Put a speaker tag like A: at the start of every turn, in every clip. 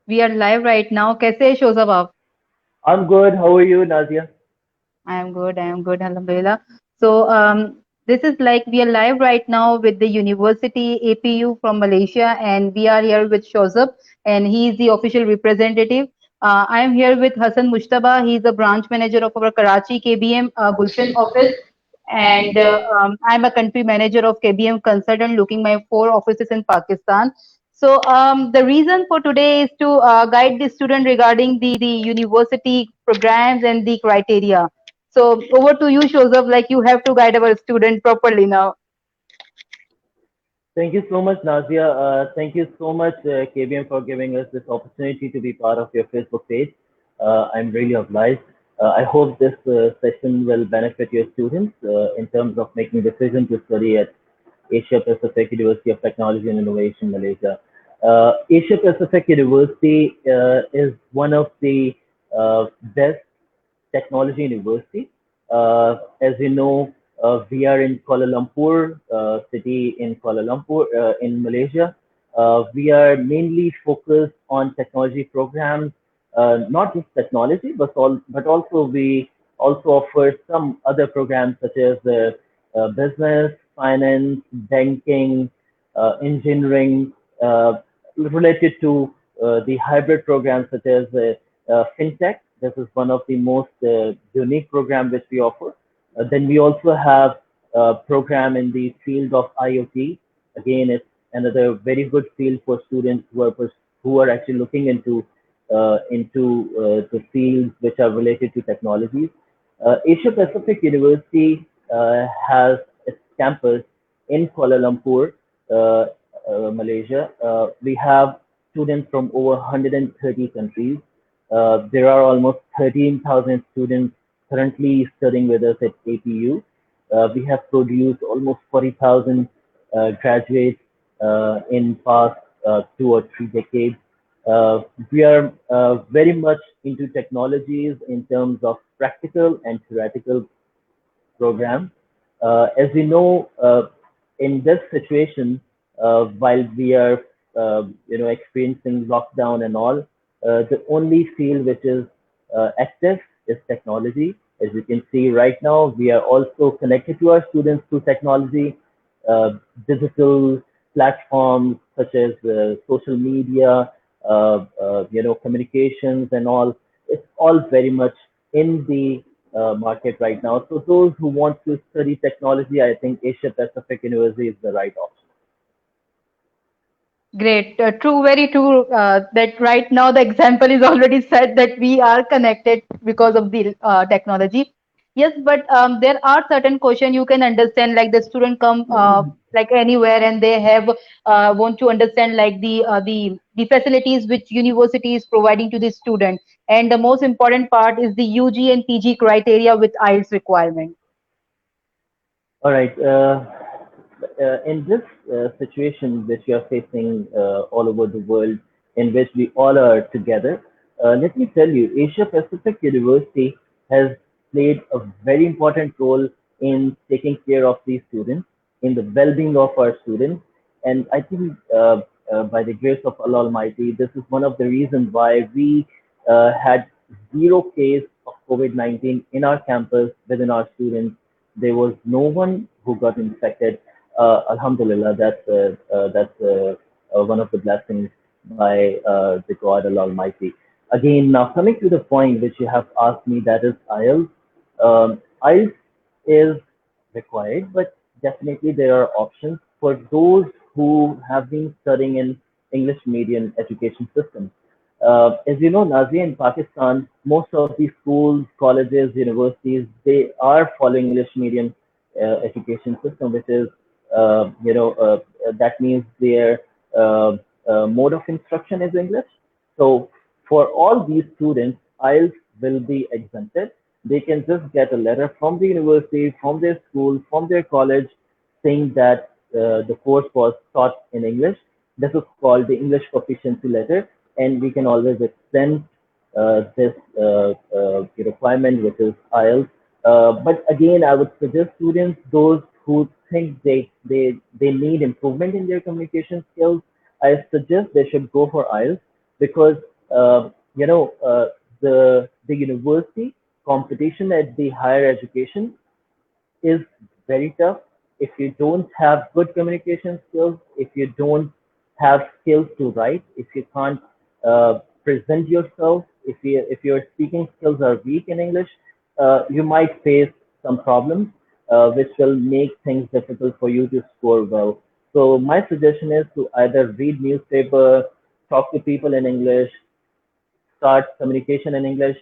A: We are live right now. कैसे है शोज़ब आप?
B: I'm good. How are you, Nazia?
A: I am good, Alhamdulillah. This is like we are live right now with the University APU from Malaysia, and we are here with Shozab, and he is the official representative. I am here with Hassan Mushtaba. He is the branch manager of our Karachi KBM Gulshan office, and I'm a country manager of KBM Consultant, looking my 4 offices in Pakistan. The reason for today is to guide the student regarding the university programs and the criteria. So over to you, Shozab. Like you have to guide our student properly now.
B: Thank you so much, Nazia. Thank you so much, KBM, for giving us this opportunity to be part of your Facebook page. I'm really obliged. I hope this session will benefit your students in terms of making decisions to study at Asia Pacific University of Technology and Innovation, Malaysia. Asia Pacific University is one of the best technology university. As you know, we are in Kuala Lumpur, city in Kuala Lumpur, in Malaysia. We are mainly focused on technology programs, not just technology, but also we also offer some other programs such as business, finance, banking, engineering, related to the hybrid programs such as fintech. This is one of the most unique program which we offer. Then we also have a program in the field of IoT. Again, it's another very good field for students who are actually looking into the fields which are related to technologies. Asia Pacific University has its campus in Kuala Lumpur, Malaysia. We have students from over 130 countries. There are almost 13,000 students currently studying with us at APU. We have produced almost 40,000 graduates in past 2 or 3 decades. Uh, we are very much into technologies in terms of practical and theoretical programs. As we know, in this situation, while we are, experiencing lockdown and all, the only field which is active is technology. As you can see right now, we are also connected to our students through technology, uh, digital platforms such as social media, communications and all. It's all very much in the market right now. So those who want to study technology, I think Asia Pacific University is the right option.
A: Great, true, very true. That right now the example is already set that we are connected because of the technology. Yes, but there are certain questions you can understand, like the student come like anywhere and they have want to understand like the facilities which university is providing to the student, and the most important part is the UG and PG criteria with IELTS requirement.
B: All right. In this situation which we are facing all over the world, in which we all are together, let me tell you, Asia Pacific University has played a very important role in taking care of these students, in the well-being of our students. And I think by the grace of Allah Almighty, this is one of the reasons why we had zero case of COVID-19 in our campus within our students. There was no one who got infected. Alhamdulillah, that's one of the blessings by the God Allah Almighty. Again, now coming to the point which you have asked me, that is IELTS. IELTS is required, but definitely there are options for those who have been studying in English medium education system. As you know, Nazia, in Pakistan, most of these schools, colleges, universities, they are following English medium education system, which is, that means their mode of instruction is English. So for all these students, IELTS will be exempted. They can just get a letter from the university, from their school, from their college, saying that the course was taught in English. This is called the English proficiency letter, and we can always extend this requirement, which is IELTS. But again, I would suggest students, those who think they need improvement in their communication skills, I suggest they should go for IELTS because uh, you know the university competition at the higher education is very tough. If you don't have good communication skills, if you don't have skills to write, if you can't present yourself, if your speaking skills are weak in English, you might face some problems, which will make things difficult for you to score well. So my suggestion is to either read newspaper, talk to people in English, start communication in English.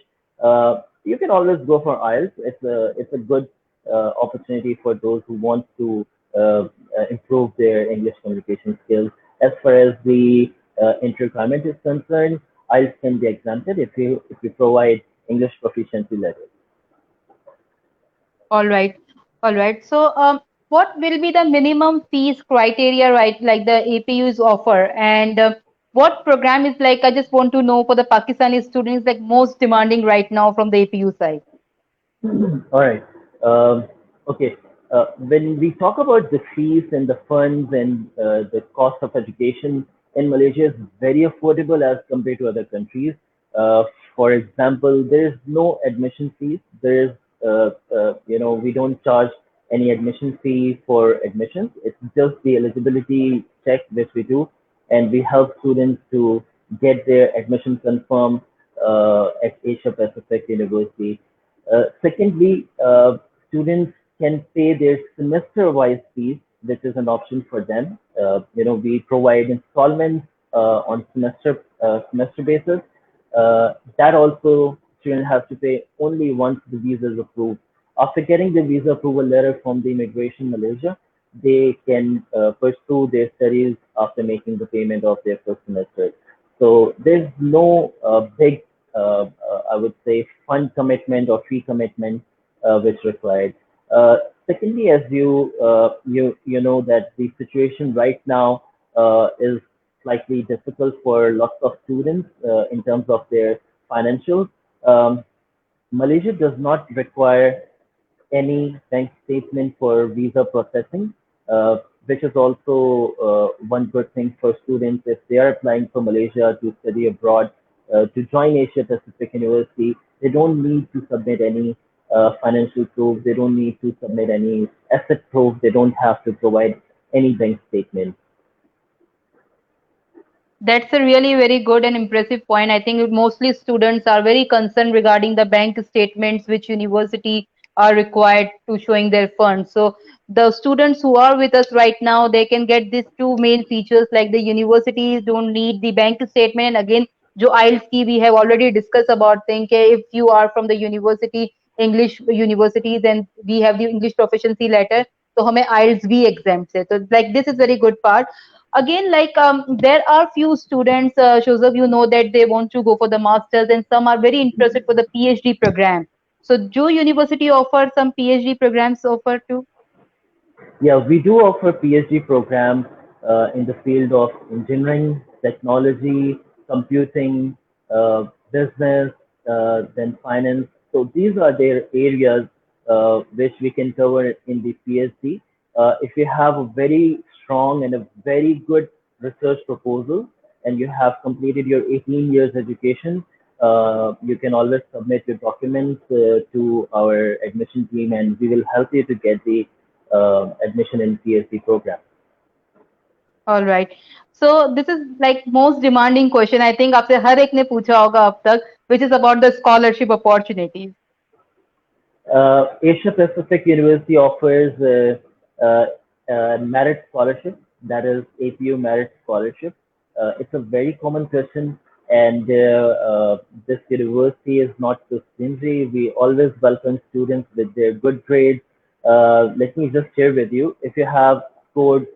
B: You can always go for IELTS. It's a good opportunity for those who want to improve their English communication skills. As far as the requirement is concerned, IELTS can be exempted if you provide English proficiency letters.
A: All right. All right. So, what will be the minimum fees criteria, right? Like the APUs offer, and what program is like? I just want to know for the Pakistani students, like most demanding right now from the APU side.
B: All right. Um, okay. When we talk about the fees and the funds and the cost of education in Malaysia is very affordable as compared to other countries. Uh, for example, there is no admission fees. There is, we don't charge any admission fee for admissions. It's just the eligibility check which we do, and we help students to get their admission confirmed at Asia Pacific University. Secondly, students can pay their semester-wise fees, which is an option for them. We provide installments on semester basis. That also student has to pay only once the visa is approved. After getting the visa approval letter from the Immigration Malaysia, they can pursue their studies after making the payment of their first semester. So there's no big, I would say, fund commitment or fee commitment which required. Secondly, as you know that the situation right now is slightly difficult for lots of students in terms of their financials. Um, Malaysia does not require any bank statement for visa processing, which is also one good thing for students if they are applying for Malaysia to study abroad, to join Asia Pacific University. They don't need to submit any financial proof. They don't need to submit any asset proof. They don't have to provide any bank statement.
A: That's a really very good and impressive point. I think mostly students are very concerned regarding the bank statements which university are required to showing their funds. So the students who are with us right now, they can get these two main features like the universities don't need the bank statement. And again, जो IELTS की we have already discussed about thing कि if you are from the university, English universities and we have the English proficiency letter, तो हमें IELTS भी exempt है. So like this is very good part. Again, like there are few students, Shozab, you know that they want to go for the masters and some are very interested for the PhD program. So do university offer some PhD programs offer too?
B: Yeah, we do offer PhD programs in the field of engineering, technology, computing, business, then finance. So these are their areas which we can cover in the PhD. If you have a very strong and a very good research proposal and you have completed your 18 years education, you can always submit your documents to our admission team and we will help you to get the admission in PhD program.
A: All right. So this is like most demanding question. I think आपसे हर एक ने पूछा होगा अब तक, which is about the scholarship opportunities.
B: Asia Pacific University offers merit scholarship, that is APU merit scholarship. It's a very common question, and this university is not so stingy. We always welcome students with their good grades. Let me just share with you, if you have scored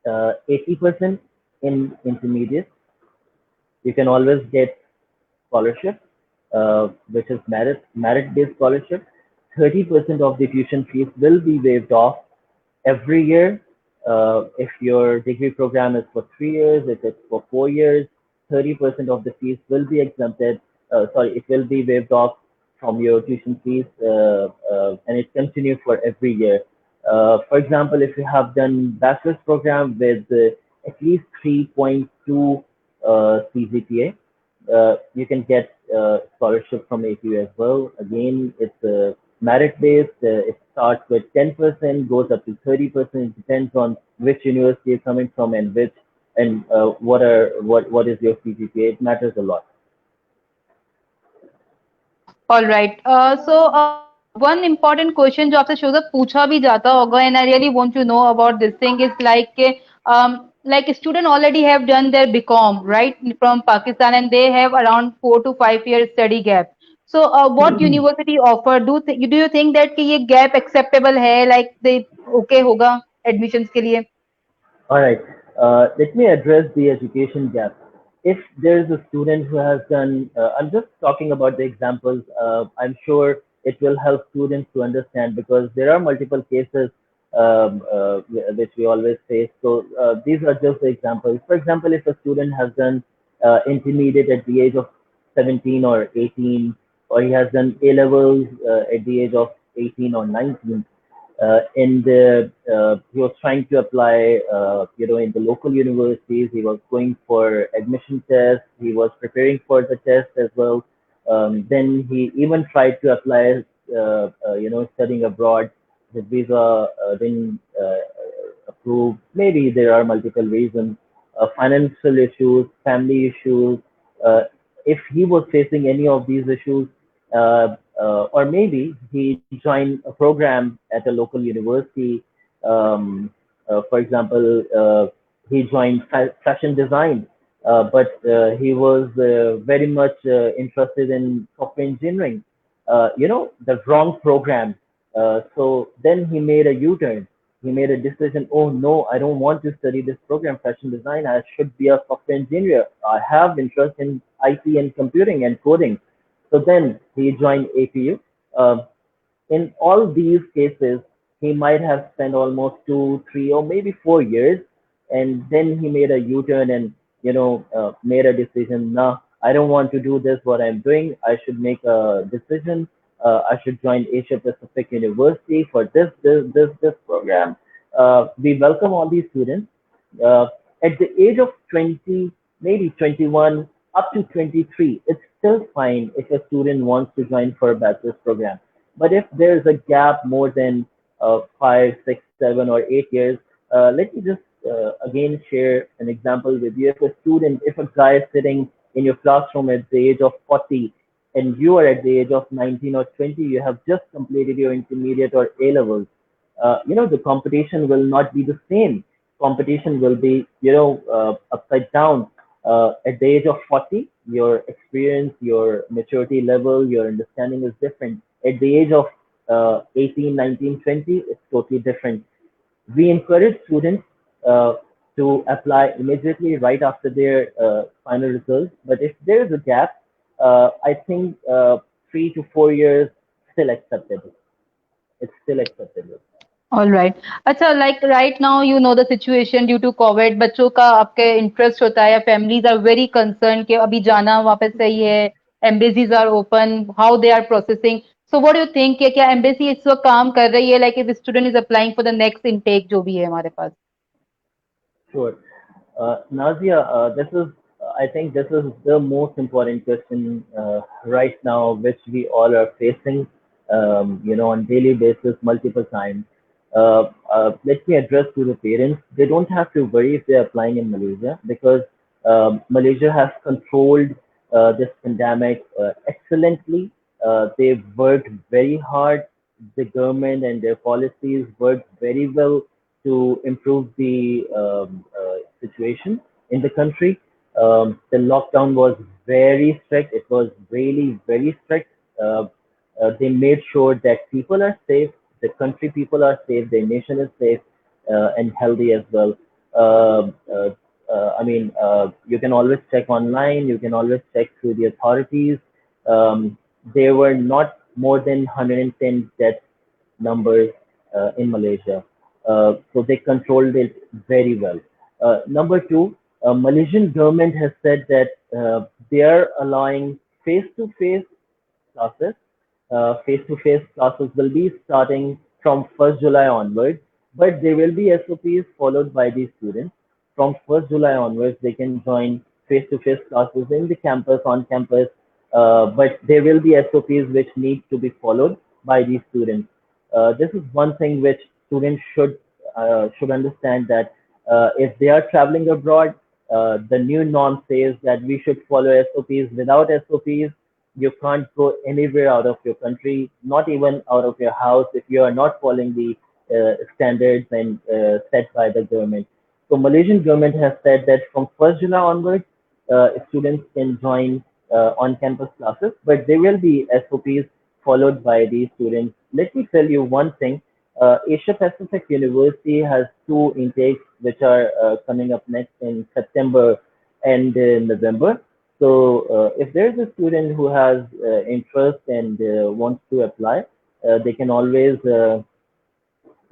B: 80% in intermediate, you can always get scholarship, which is merit-based scholarship. 30% of the tuition fees will be waived off every year. If your degree program is for 3 years, if it's for 4 years, 30% of the fees will be exempted. It will be waived off from your tuition fees, and it continues for every year. For example, if you have done bachelor's program with at least 3.2 CGPA, you can get scholarship from APU as well. Again, it's merit based. It starts with 10%, goes up to 30%. It depends on which university you're coming from and which and what is your CGPA. It matters a lot.
A: All right. One important question जो आपसे शोजत पूछा भी जाता होगा, and I really want to know about this thing is like student already have done their BCom right from Pakistan and they have around 4 to 5 years study gap. So what university offer? Do you think that कि ये gap acceptable है? Like they okay होगा admissions के लिए?
B: All right. Let me address the education gap. If there's a student who has done, I'm just talking about the examples. I'm sure it will help students to understand because there are multiple cases which we always face. So these are just the examples. For example, if a student has done intermediate at the age of 17 or 18, or he has done A levels at the age of 18 or 19, and he was trying to apply, in the local universities. He was going for admission tests. He was preparing for the test as well. Then he even tried to apply, studying abroad. His visa didn't approve. Maybe there are multiple reasons, financial issues, family issues. Uh, if he was facing any of these issues, or maybe he joined a program at a local university. For example, he joined fashion design, but he was very much interested in software engineering. The wrong program. So then he made a U-turn. He made a decision. Oh no, I don't want to study this program, fashion design. I should be a software engineer. I have interest in IT and computing and coding. So then he joined APU. In all these cases, he might have spent almost 2, 3, or maybe 4 years, and then he made a U-turn and made a decision. No, I don't want to do this. What I'm doing, I should make a decision. I should join Asia Pacific University for this program. We welcome all these students. Uh, at the age of 20, maybe 21, up to 23, it's still fine if a student wants to join for a bachelor's program. But if there's a gap more than 5, 6, 7, or 8 years, let me just again share an example with you. If a student, if a guy is sitting in your classroom at the age of 40 and you are at the age of 19 or 20, you have just completed your intermediate or A levels, the competition will not be the same. Competition will be, upside down. At the age of 40, your experience, your maturity level, your understanding is different. At the age of 18, 19, 20, it's totally different. We encourage students uh, to apply immediately right after their final results. But if there is a gap, I think 3 to 4 years still acceptable. It's still acceptable.
A: All right. अच्छा, like right now you know the situation due to COVID, बच्चों का आपके interest होता है या families are very concerned कि अभी जाना वहाँ पे सही है, embassies are open, how they are processing. So what do you think कि क्या embassy इस वक्त काम कर रही है like if the student is applying for the next intake जो भी है हमारे पास?
B: Sure. Nazia, I think this is the most important question right now, which we all are facing, on daily basis, multiple times. Let me address to the parents. They don't have to worry if they're applying in Malaysia because Malaysia has controlled this pandemic excellently. They've worked very hard. The government and their policies worked very well to improve the situation in the country. The lockdown was very strict. It was really very strict. They made sure that people are safe, the country people are safe, their nation is safe and healthy as well. You can always check online. You can always check through the authorities. There were not more than 110 deaths numbers in Malaysia. So they controlled it very well. Number two, Malaysian government has said that they are allowing face-to-face classes. Face-to-face classes will be starting from 1st July onwards, but there will be SOPs followed by the students. from 1st July onwards, they can join face-to-face classes in the campus, on campus, but there will be SOPs which need to be followed by these students. This is one thing which students should understand, that if they are traveling abroad, the new norm says that we should follow SOPs. Without SOPs, you can't go anywhere out of your country, not even out of your house, if you are not following the standards and set by the government. So Malaysian government has said that from 1st July onwards, students can join on-campus classes, but there will be SOPs followed by these students. Let me tell you one thing. Asia Pacific University has two intakes which are coming up next in September and November. So if there's a student who has interest and wants to apply, they can always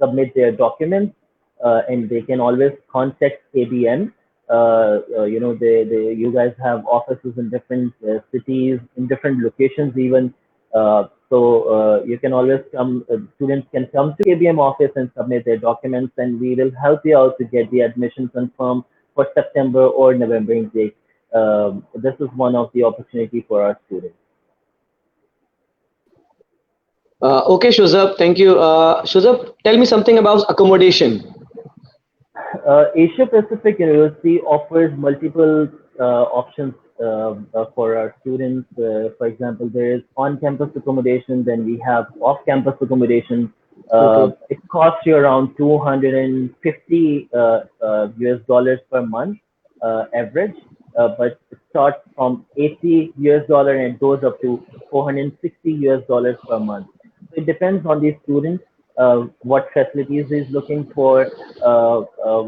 B: submit their documents, and they can always contact KBM. You guys have offices in different cities, in different locations even. So you can always come, students can come to KBM office and submit their documents, and we will help you out to get the admission confirmed for September or November intake. This is one of the opportunity for our students.
C: Okay, Shozab, thank you. Shozab, tell me something about accommodation.
B: Asia Pacific University offers multiple options for our students. For example, there is on-campus accommodation, then we have off-campus accommodation.
C: Okay.
B: It costs you around 250 US dollars per month average, but it starts from 80 US dollar and it goes up to 460 US dollars per month. So it depends on the student, what facilities he's looking for,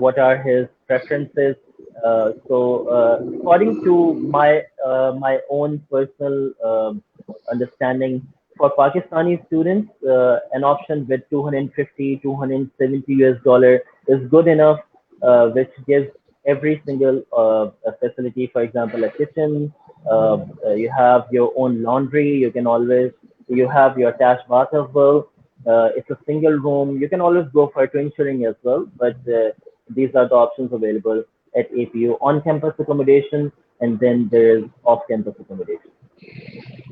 B: what are his preferences. According to my own personal understanding, for Pakistani students, an option with 250, 270 US dollar is good enough, which gives every single facility. For example, a kitchen, you have your own laundry, you have your attached bath as well. It's a single room. You can always go for twin sharing as well, but these are the options available at APU: on-campus accommodation, and then there's off-campus accommodation.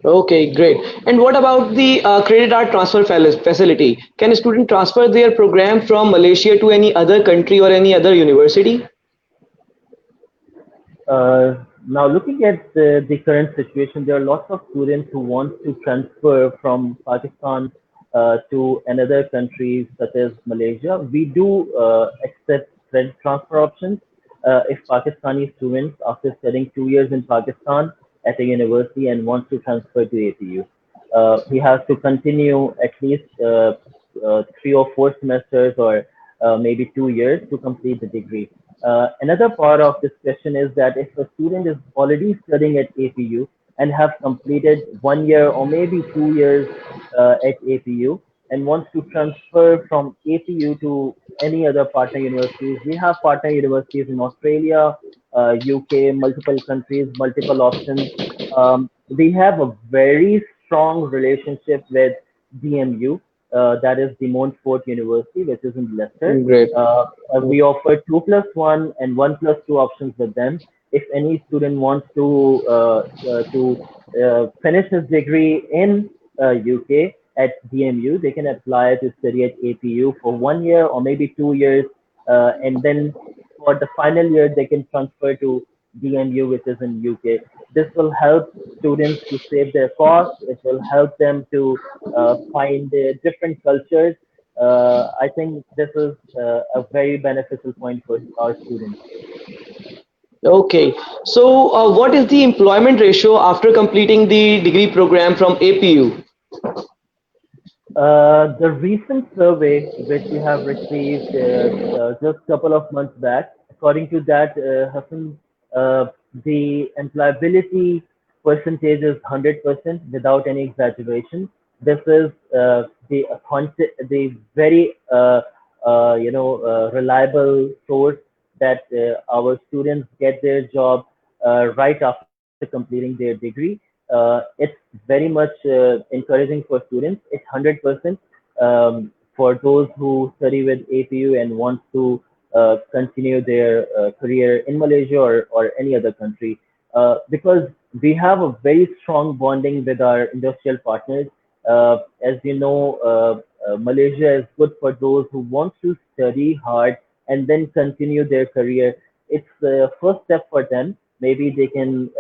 C: Okay, great. And what about the credit art transfer facility? Can a student transfer their program from Malaysia to any other country or any other university?
B: Now, looking at the current situation, there are lots of students who want to transfer from Pakistan to another country such as Malaysia. We do accept credit transfer options if Pakistani students, after studying 2 years in Pakistan at a university and wants to transfer to APU. He has to continue at least 3 or 4 semesters, or maybe 2 years to complete the degree. Another part of this question is that if a student is already studying at APU and have completed 1 year or maybe 2 years at APU and wants to transfer from APU to any other partner universities, we have partner universities in Australia, UK, multiple countries, multiple options. We have a very strong relationship with DMU, that is the Montfort University, which is in Leicester.
C: Great.
B: We offer 2+1 and 1+2 options with them. If any student wants to finish his degree in UK at DMU, they can apply to study at APU for 1 year or maybe 2 years, and then for the final year they can transfer to DMU, which is in UK. This will help students to save their costs. It will help them to find different cultures. I think this is a very beneficial point for our students.
C: Okay. So, what is the employment ratio after completing the degree program from APU?
B: The recent survey which we have received just a couple of months back, according to that, Hassan, the employability percentage is 100% without any exaggeration. This is the very reliable source that our students get their job right after completing their degree. It's very much encouraging for students. It's 100% for those who study with APU and want to continue their career in Malaysia or any other country. Because we have a very strong bonding with our industrial partners. As you know, Malaysia is good for those who want to study hard and then continue their career. It's the first step for them. Maybe they can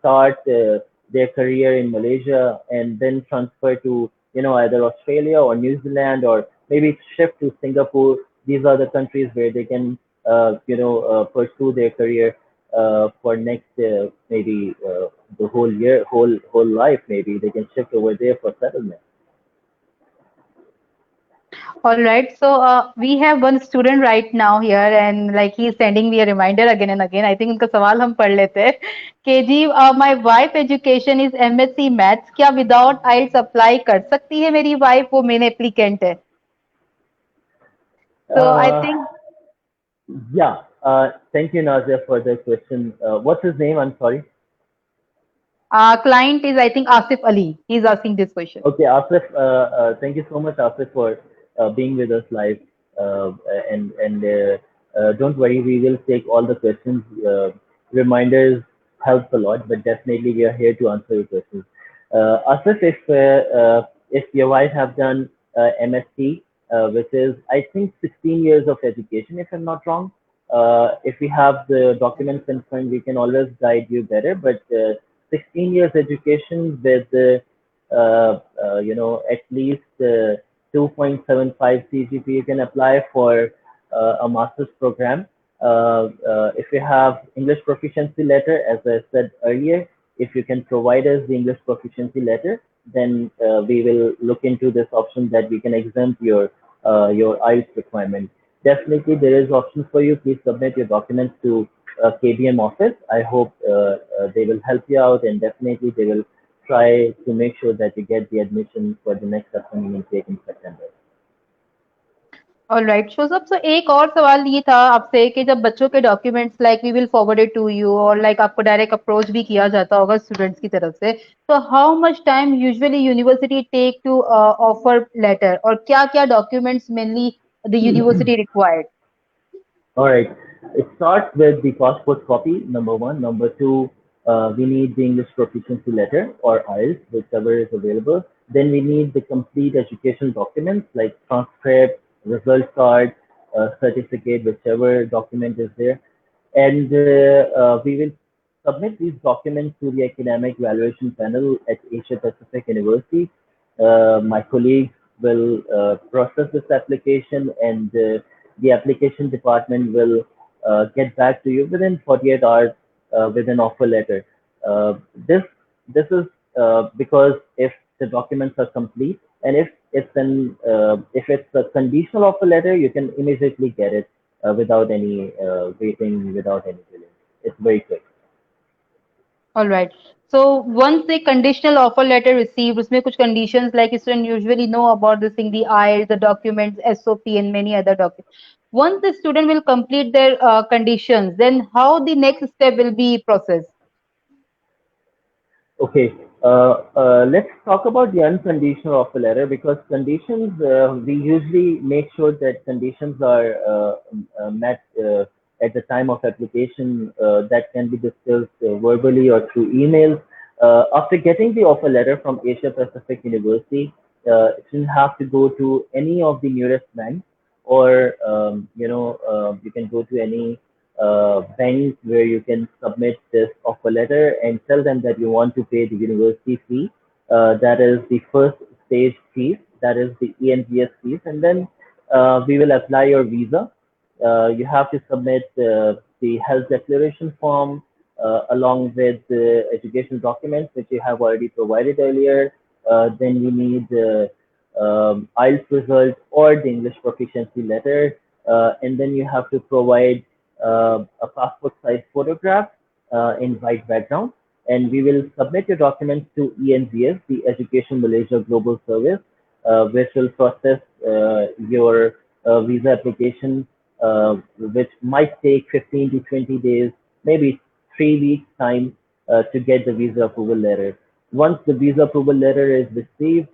B: start their career in Malaysia and then transfer to either Australia or New Zealand, or maybe shift to Singapore. These are the countries where they can pursue their career for next maybe the whole year, whole life. Maybe they can shift over there for settlement.
A: All right. So we have one student right now here, and like he's sending me a reminder again and again. I think उनका सवाल हम पढ़ लेते हैं कि जी my wife education is MSc Maths. क्या without IELTS apply कर सकती है मेरी wife? वो main applicant है. So I
B: Uh,
A: think
B: yeah. Thank you, Nazia, for the question. What's his name? I'm sorry.
A: client is I think Asif Ali. He's asking this question.
B: Okay, Asif, thank you so much, Asif, for being with us live. And don't worry, we will take all the questions. Reminders helps a lot, but definitely we are here to answer your questions. Asif, if your wife have done MSc, which is I think 16 years of education, if I'm not wrong. If we have the documents confirmed, we can always guide you better. But 16 years education with at least 2.75 CGP, you can apply for a master's program. If you have English proficiency letter, as I said earlier, if you can provide us the English proficiency letter, then we will look into this option that we can exempt your IELTS requirement. Definitely, there is options for you. Please submit your documents to KBM office. I hope they will help you out, and definitely they will try to make sure that you get the admission for the next upcoming intake in September.
A: All right, Shozab. So एक और सवाल ये था आपसे कि जब बच्चों के documents like we will forward it to you और लाइक आपको डायरेक्ट अप्रोच भी किया जाता होगा स्टूडेंट्स की तरफ से, तो how much time usually university take to offer letter और क्या-क्या documents mainly the university required?
B: All right. It starts with the passport copy, number one. Number two, we need the English proficiency letter or IELTS, whichever is available. Then we need the complete education documents like transcript, result card, certificate, whichever document is there. And we will submit these documents to the academic evaluation panel at Asia Pacific University. My colleagues will process this application, and the application department will get back to you within 48 hours with an offer letter. This is because if the documents are complete, and if it's a conditional offer letter, you can immediately get it without any waiting, without any delay. It's very quick.
A: All right. So once the conditional offer letter received, उसमें कुछ conditions like student usually know about this thing, the IELTS, the documents, SOP, and many other documents. Once the student will complete their conditions, then how the next step will be processed?
B: Okay, let's talk about the unconditional offer letter, because conditions, we usually make sure that conditions are met at the time of application. That can be discussed verbally or through emails. After getting the offer letter from Asia Pacific University, it shouldn't have to go to any of the nearest banks, or you can go to any bank where you can submit this offer letter and tell them that you want to pay the university fee. That is the first stage fees, that is the ENVS fees, and then we will apply your visa. You have to submit the health declaration form along with the education documents which you have already provided earlier. Then we need IELTS result or the English proficiency letter, and then you have to provide a passport size photograph in white background, and we will submit your documents to ENVS, the Education Malaysia Global Service, which will process your visa application, which might take 15 to 20 days, maybe 3 weeks time to get the visa approval letter. Once the visa approval letter is received,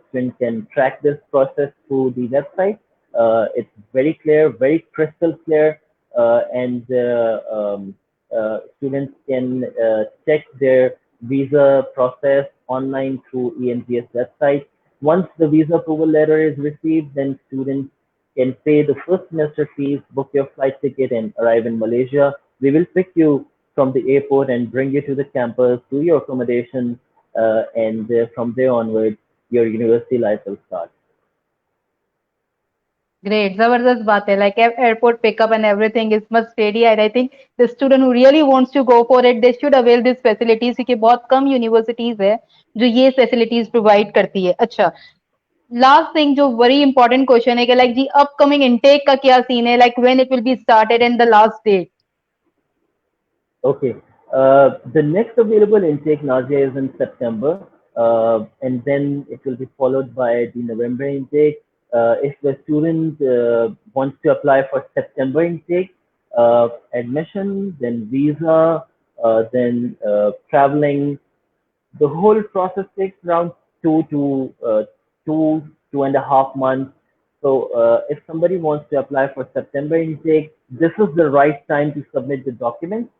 B: students can track this process through the website. It's very clear, very crystal clear, and students can check their visa process online through EMGS website. Once the visa approval letter is received, then students can pay the first semester fees, book your flight ticket, and arrive in Malaysia. We will pick you from the airport and bring you to the campus, do your accommodation, and from there onwards, your university life will start.
A: Great, जबरदस्त बात है. Like airport pickup and everything is much ready, and I think the student who really wants to go for it, they should avail these facilities क्योंकि बहुत कम universities है जो ये facilities provide करती है. अच्छा, last thing जो very important question है कि like जी upcoming intake का क्या scene है, like when it will be started and the last date.
B: Okay. The next available intake, Nazia, is in September, and then it will be followed by the November intake. If the student wants to apply for September intake, admission, then visa, then traveling, the whole process takes around 2 to 2.5 months. So if somebody wants to apply for September intake, this is the right time to submit the documents,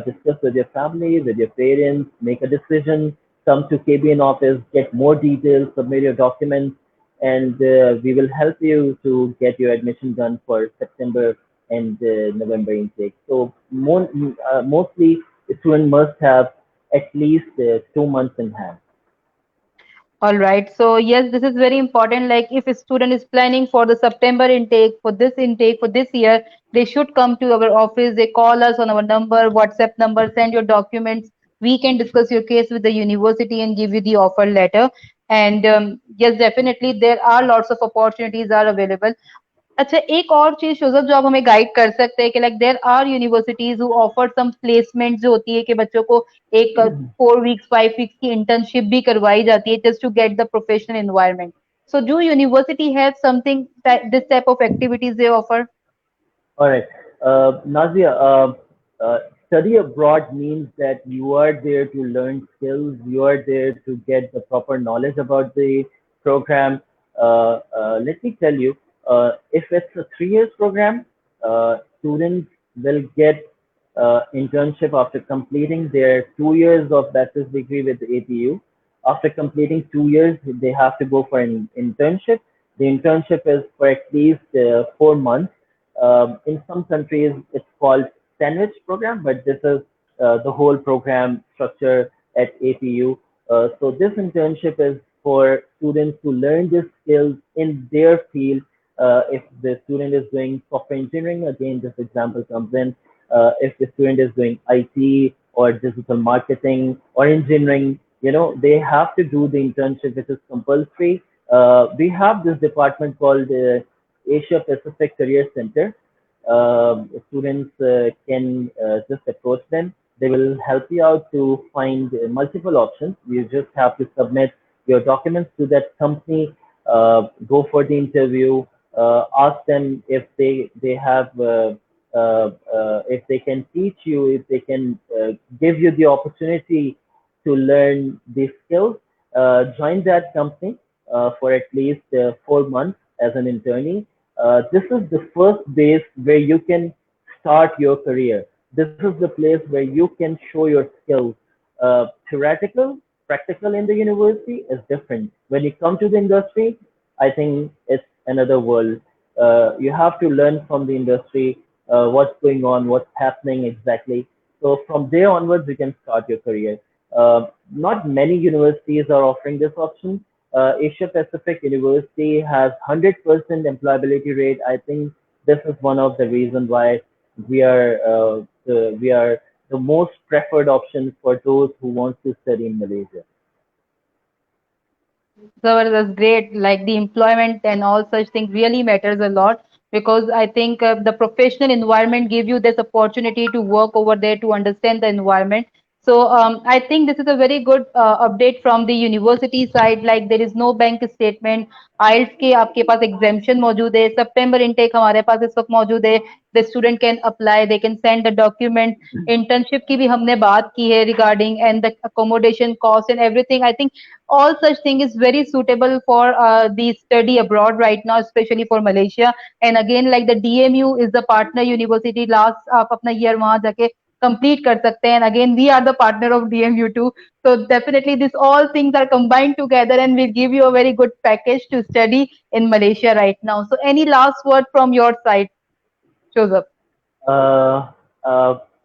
B: discuss with your family, with your parents, make a decision, come to KBN office, get more details, submit your documents, and we will help you to get your admission done for September and November intake. So mostly, the student must have at least 2 months in hand.
A: All right. So yes, this is very important. Like if a student is planning for the September intake for this year, they should come to our office. They call us on our number, WhatsApp number, send your documents. We can discuss your case with the university and give you the offer letter. And yes, definitely there are lots of opportunities are available. अच्छा एक और चीज शुजब जो आप हमें guide कर सकते हैं कि like there are universities who offer some placement जो होती है कि बच्चों को एक 4 वीक्स 5 वीक्स की इंटर्नशिप भी करवाई जाती है just to get the professional environment so do university have something this type of activities they offer
B: All right. Nazia, study abroad means that you are there to learn skills, you are there to get the proper knowledge about the program. Let me tell you, if it's a 3 years program, students will get internship after completing their 2 years of bachelor's degree with the APU. After completing 2 years, they have to go for an internship. The internship is for at least 4 months. In some countries, it's called sandwich program, but this is the whole program structure at APU. So this internship is for students to learn the skills in their field. If the student is doing software engineering, again, this example comes in. If the student is doing IT or digital marketing or engineering, they have to do the internship, which is compulsory. We have this department called Asia Pacific Career Center. Students can just approach them. They will help you out to find multiple options. You just have to submit your documents to that company, go for the interview, ask them if they have if they can teach you, if they can give you the opportunity to learn these skills. Join that company for at least 4 months as an internee. This is the first base where you can start your career. This is the place where you can show your skills. Theoretical, practical in the university is different. When you come to the industry, I think it's another world. You have to learn from the industry what's going on, what's happening exactly. So from there onwards, you can start your career. Not many universities are offering this option. Asia Pacific University has 100% employability rate. I think this is one of the reasons why we are the most preferred option for those who want to study in Malaysia.
A: Zabardast, great. Like the employment and all such things really matters a lot because I think the professional environment give you this opportunity to work over there to understand the environment. So I think this is a very good update from the university side. Like there is no bank statement. IELTS के आपके पास exemption मौजूद है. September intake हमारे पास इस वक्त मौजूद है. The student can apply. They can send the document. Internship की भी हमने बात की है regarding and the accommodation cost and everything. I think all such thing is very suitable for the study abroad right now, especially for Malaysia. And again, like the DMU is the partner university. Last आप अपना year वहाँ जाके complete कर सकते हैं. And again, we are the partner of DMU too. So definitely, this all things are combined together, and will give you a very good package to study in Malaysia right now. So, any last word from your side, Joseph?
B: Uh,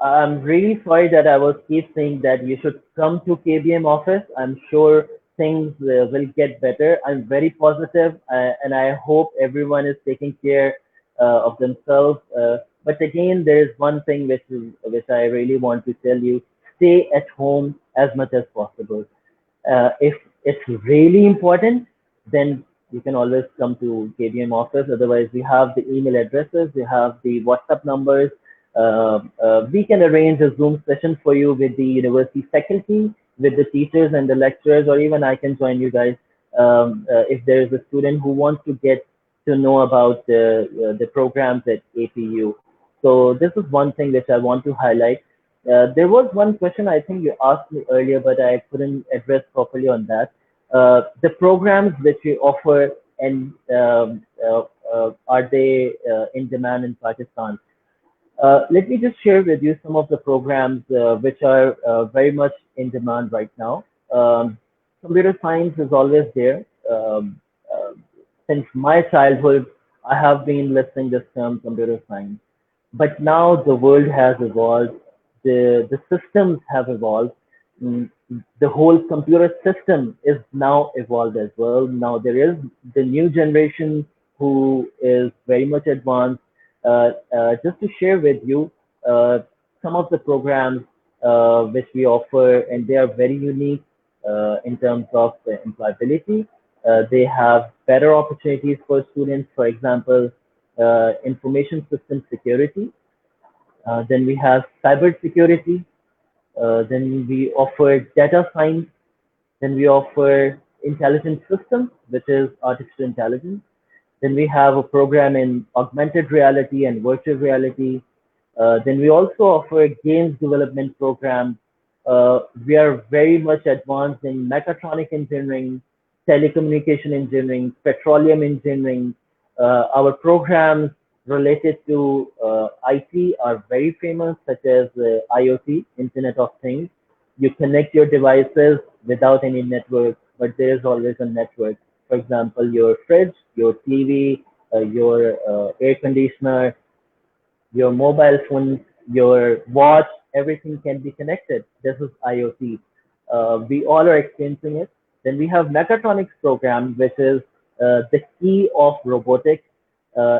B: I'm really sorry that I was keep saying that you should come to KBM office. I'm sure things will get better. I'm very positive, and I hope everyone is taking care of themselves. But again, there is one thing which I really want to tell you: stay at home as much as possible. If it's really important, then you can always come to KBM office. Otherwise, we have the email addresses, we have the WhatsApp numbers. We can arrange a Zoom session for you with the university faculty, with the teachers and the lecturers, or even I can join you guys if there is a student who wants to get to know about the programs at APU. So this is one thing which I want to highlight. There was one question I think you asked me earlier, but I couldn't address properly on that. The programs which we offer, and are they in demand in Pakistan? Let me just share with you some of the programs which are very much in demand right now. Computer science is always there. Since my childhood, I have been listening this term computer science. But now the world has evolved, the systems have evolved. Mm, the whole computer system is now evolved as well. Now there is the new generation who is very much advanced. Just to share with you some of the programs which we offer, and they are very unique in terms of employability. They have better opportunities for students. For example, information system security. Then we have cyber security. Then we offer data science. Then we offer intelligent systems, which is artificial intelligence. Then we have a program in augmented reality and virtual reality. Then we also offer games development program. We are very much advanced in mechatronic engineering, telecommunication engineering, petroleum engineering. Our programs related to IT are very famous, such as IoT, Internet of Things. You connect your devices without any network, but there is always a network. For example, your fridge, your TV, your air conditioner, your mobile phone, your watch, everything can be connected. This is IoT. We all are experiencing it. Then we have mechatronics program, which is the key of robotics.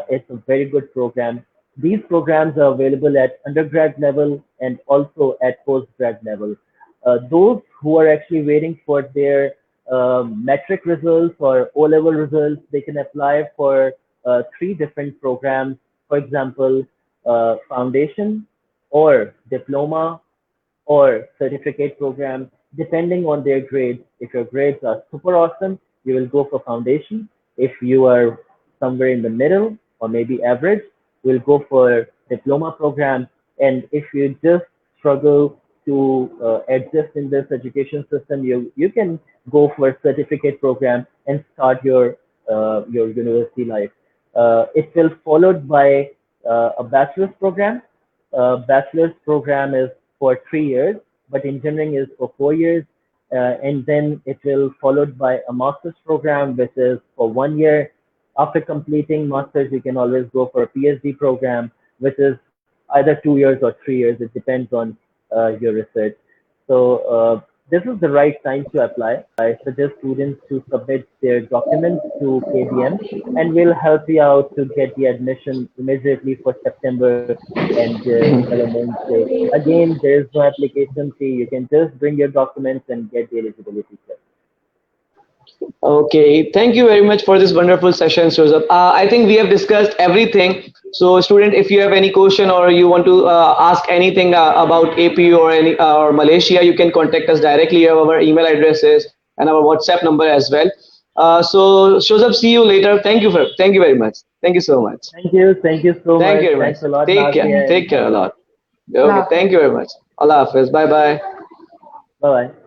B: It's a very good program. These programs are available at undergrad level and also at postgrad level. Those who are actually waiting for their metric results or O-level results, they can apply for three different programs. For example, foundation or diploma or certificate program, depending on their grades. If your grades are super awesome, you will go for foundation. If you are somewhere in the middle or maybe average, you will go for diploma program. And if you just struggle to adjust in this education system, you can go for certificate program and start your university life. It will followed by a bachelor's program. Bachelor's program is for 3 years, but engineering is for 4 years. And then it will followed by a master's program, which is for 1 year. After completing master's, you can always go for a PhD program, which is either 2 years or 3 years. It depends on your research. So this is the right time to apply. I suggest students to submit their documents to KBM, and we'll help you out to get the admission immediately for September and November. Again, there is no application fee. You can just bring your documents and get the eligibility check.
C: Okay, thank you very much for this wonderful session, Joseph. I think we have discussed everything So student, if you have any question or you want to ask anything about APU or any or Malaysia, you can contact us directly. You have our email addresses and our WhatsApp number as well. So Shozab, see you later. Thank you very much. Thank you so much.
B: Thank you so
C: Thank
B: much.
C: you very much.
B: Thanks a lot,
C: Take care.
B: Nazia
C: Take
B: and
C: care a
B: Kevin.
C: lot.
A: Allah
C: Okay.
A: Hafiz.
C: Thank you very much. Allah Hafiz. Bye bye.
B: Bye bye.